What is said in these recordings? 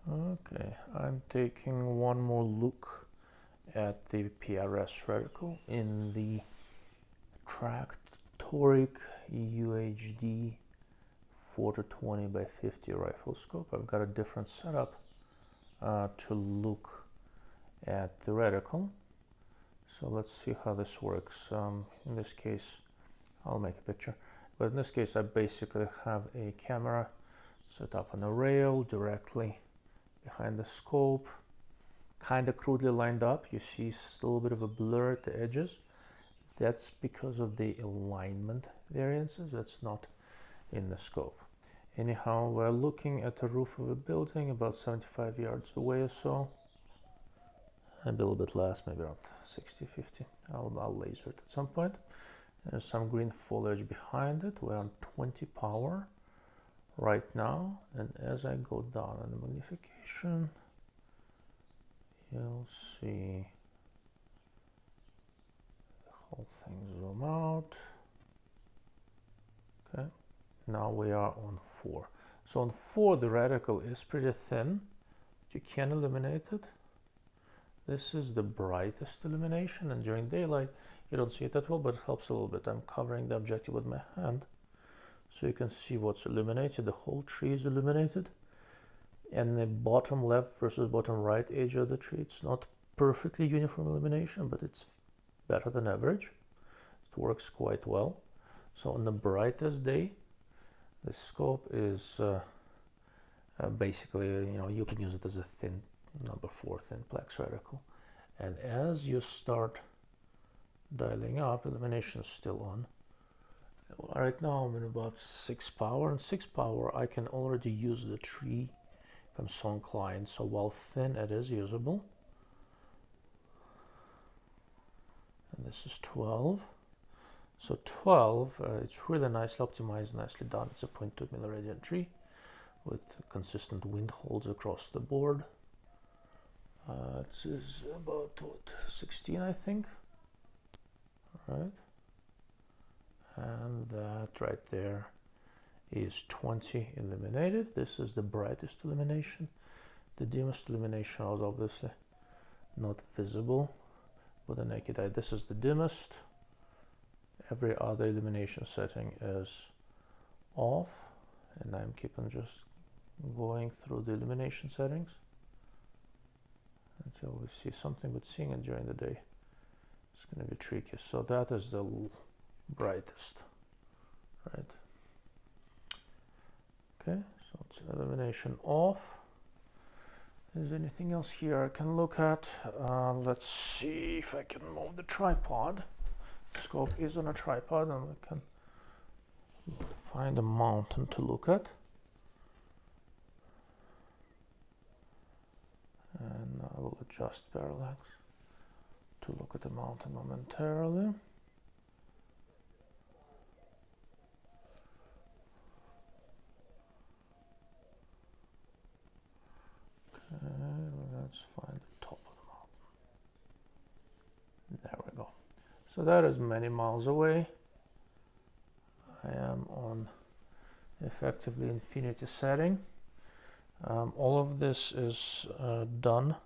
Okay, I'm taking one more look at the PRS reticle in the Tract Toric UHD 4-20 by 50 rifle scope. I've got a different setup to look at the reticle. So let's see how this works. In this case, I'll make a picture. But in this case, I basically have a camera set up on a rail directly behind the scope, kind of crudely lined up. You see a little bit of a blur at the edges. That's because of the alignment variances. That's not in the scope. Anyhow, we're looking at the roof of a building about 75 yards away or so. Maybe a little bit less, maybe around 60, 50. I'll laser it at some point. There's some green foliage behind it. We're on 20 power right now. And as I go down in the magnification, you'll see the whole thing zoom out. Okay, now we are on 4. So on 4, the reticle is pretty thin. You can illuminate it. This is the brightest illumination, and during daylight you don't see it that well, but it helps a little bit. I'm covering the objective with my hand so you can see what's illuminated. The whole tree is illuminated, and the bottom left versus bottom right edge of the tree, it's not perfectly uniform illumination, but it's better than average. It works quite well. So on the brightest day, the scope is basically, you can use it as a thin number 4 thin plex reticle. And as you start dialing up, illumination is still on. Right now I'm in about 6 power, and 6 power I can already use the tree if I'm so inclined. So while thin, it is usable. And this is 12. So 12, it's really nicely optimized, nicely done. It's a 0.2 milliradian tree with consistent wind holds across the board. This is about 16, I think. All right, and that right there is 20 illuminated. This is the brightest illumination. The dimmest illumination was obviously not visible with the naked eye. This is the dimmest. Every other illumination setting is off, and I'm keeping just going through the illumination settings until we see something, but seeing it during the day is going to be tricky. So that is the brightest, right? Okay, so it's illumination off. Is there anything else here I can look at? Let's see if I can move the tripod. The scope is on a tripod, and I can find a mountain to look at. And I will adjust parallax to look at the mountain momentarily. Okay, let's find the top of the mountain. There we go. So that is many miles away. I am on effectively infinity setting. All of this is done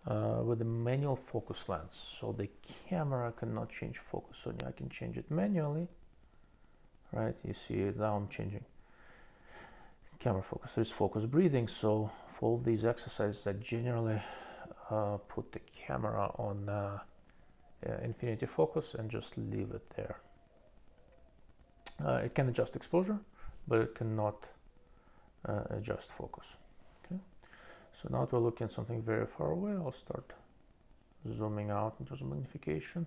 with a manual focus lens, so the camera cannot change focus on you. I can change it manually, right? You see it now. I'm changing camera focus. There's focus breathing, so for all these exercises I generally put the camera on infinity focus and just leave it there. It can adjust exposure, but it cannot adjust focus. Okay, so now that we're looking at something very far away, I'll start zooming out in terms of magnification.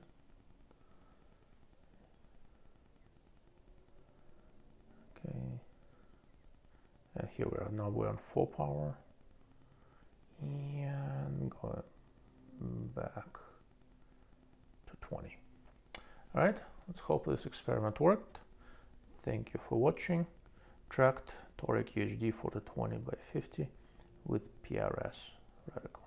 Okay, here we are. Now we're on 4 power, and go back to 20. All right, let's hope this experiment worked. Thank you for watching. Tract Toric UHD 4-20 by 50 with PRS reticle.